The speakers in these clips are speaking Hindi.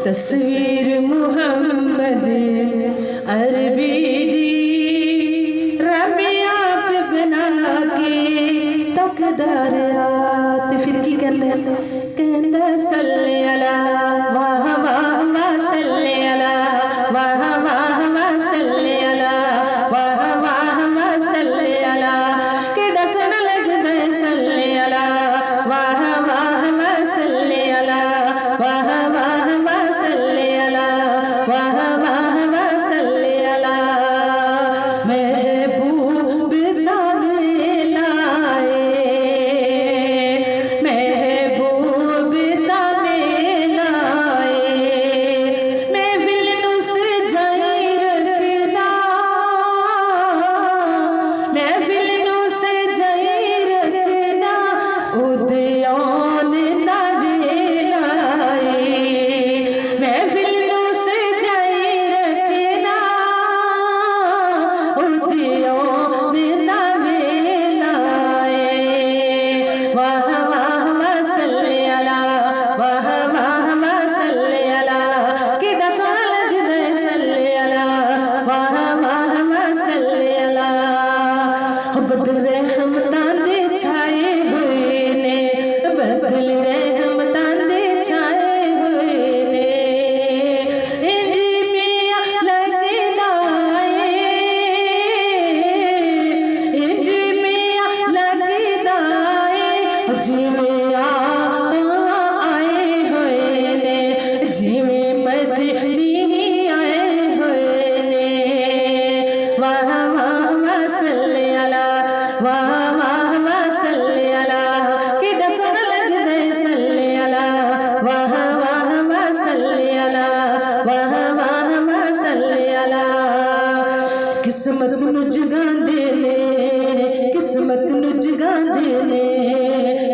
तस्वीर मुहम्मद अरबी दी रब आप बना के तकदर आत। फिर की कहंदा सल्ले अला वाह वाह वाह सल्ले अला वाह वाह वाह सल्ले अला वाह वाह वाह सल्ले अला केड़ा सोना लगदा है सल्ले अला वाह वाह वाह सल्ले अला वाह वाह वाह सल्ले अला वाह वाह वाह सल्ले अला महबूब तावे लाए महबूब तावे लाए महफिल नू सजाई रखना महफिल नू सजाई रखना उद्यान तावे लाए महफिल नू सजाई रखना उद्यान तावे लाए वाह वाह वाह सल्ले अला वाह वाह वाह सल्ले अला केड़ा सोना लगदा है सल्ले अला वाह वाह वाह सल्ले अला बदल रहमतां दे छाए हुए ने बदल रहमतां दे छाए हुए ने इंज पिया लगदा है इंज पिया लगदा है जिवें आका आए हुए ने जिवें मदनी आए हुए ने वाह वाह वाह सल्ले अला वाह वाह वाह सल्ले अला केड़ा सोना लगदा है सल्ले अला वाह वाह वाह सल्ले अला वाह वाह वाह सल्ले अला किस्मत नू जगांदे ने किस्मत नू जगांदे ने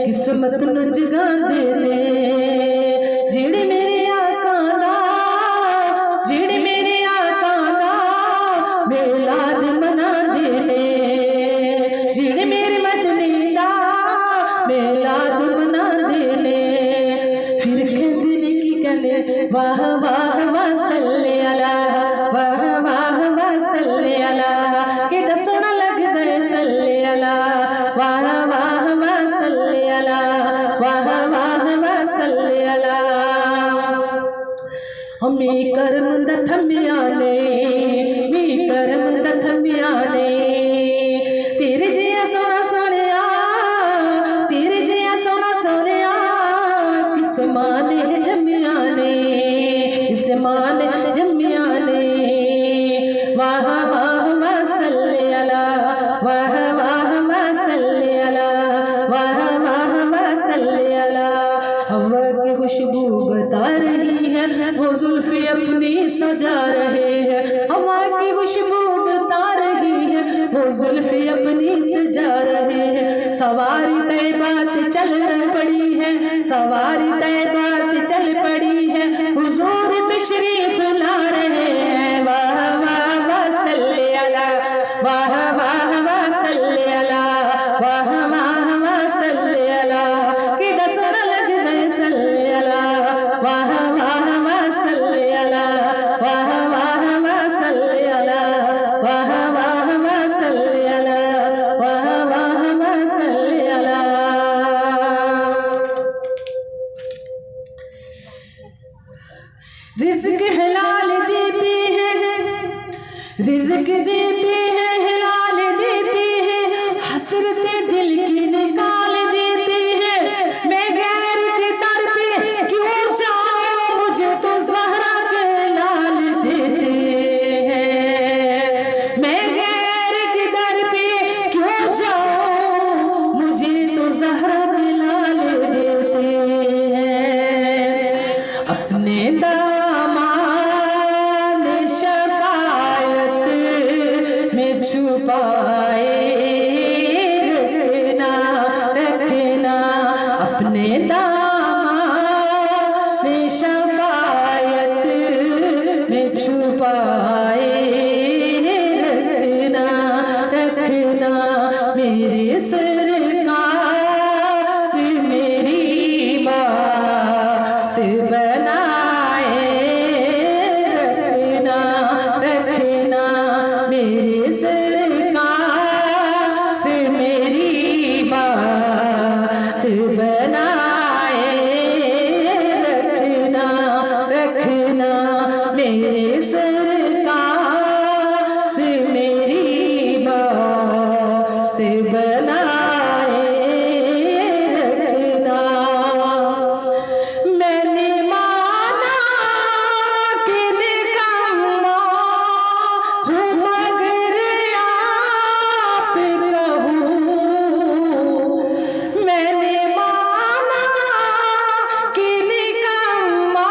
किस्मत नू जगांदे ने जेड़े मेरे आका दा जेड़े मेरे आका दा मिलाद मनांदे ने जेड़े मेरे मदनी दा मिलाद मनांदे ने फिर कहंदे ने की कहंदे वाह वाह वाह सल्ले अला वाह वाह वाह सल्ले अला केड़ा सोना लगदा है सल्ले अला वाह वाह वाह सल्ले अला वाह वाह वाह सल्ले अला हमें करम दा थमिया ने मी करम दा थमिया ने तेरे जिया सोना सोनिया तेरे जिया सोना सोनिया किस मां ने जम्मिया ने किस मां ने जम्मिया ने वाह वाह वाह सल्ले अला वाह वाह वाह सल्ले अला वाह वाह वाह सल्ले अला हवा की खुशबू बता रही है वो जुल्फे अपनी सजा रहे हैं हवा की खुशबू बता रही है वो जुल्फे अपनी सजा रहे हैं सवारी तैबा से चल पड़ी है सवारी तैबा से चल पड़ी है हुजूर तशरीफ ला रहे हैं वाह वाह वाह सल्ले अला वाह वाह वाह सल्ले अला वाह वाह वाह सल्ले अला केड़ा सोना लगदा है सल्ले अला वाह वाह वाह सल्ले अला वाह वाह वाह सल्ले अला वाह वाह वाह सल्ले अला वाह वाह वाह सल्ले अला रिज़्क़ हलाल देते हैं रिज़्क़ देते हैं हलाल देते हैं हसरते दिल की निकाल देते हैं मैं गैर के दर पे क्यों जाऊं मुझे तो ज़हरा के लाल देते हैं मैं गैर के दर पे क्यों जाऊं मुझे तो ज़हरा के लाल देते हैं अपने दामाद शफायत में छुपाए रखना रखना अपने दामाद शफायत में छुपाए रखना रखना मेरे सरकार मेरी बात बनाए सरकार मेरी बात बनाए रखना रखना मेरे सरकार मेरी बात बनाए रखना। मैंने माना कि निकम्मा हूँ मगर आप कहूँ, मैंने माना कि निकम्मा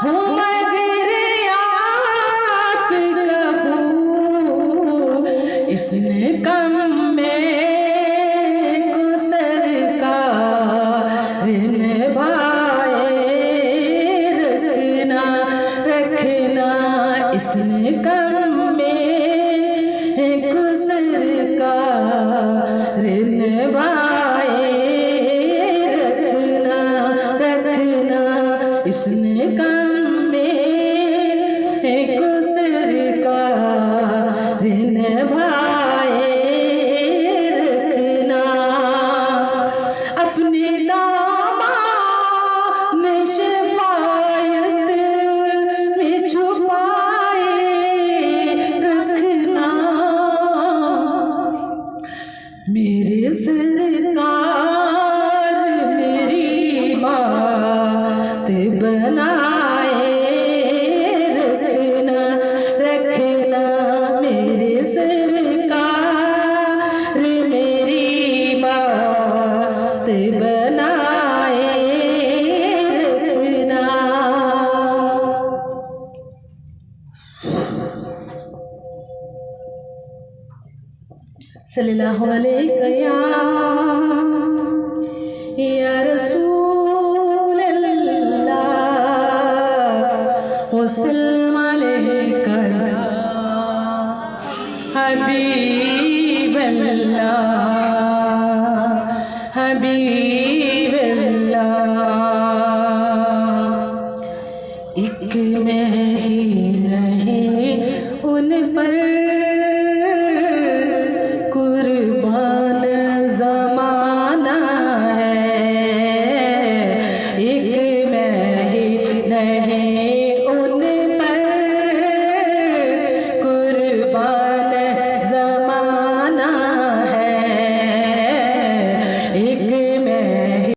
हूँ मगर आप कहूँ, इसने कम में को सरकार निभाए रखना रखना, इसने कम में को सरकार निभाए रखना रखना, इसने कम में को सरकार निभाए रखना। अपने दामन शफायत में छुपाए रखना, मेरे सरकार मेरी बात बनाए रखना रखना, मेरे सरकार मेरी बात बनाए रखना। सल्लल्लाहु अलैहि या रसूल अल्लाह वसल्लम अलैका या हबीब अल्लाह।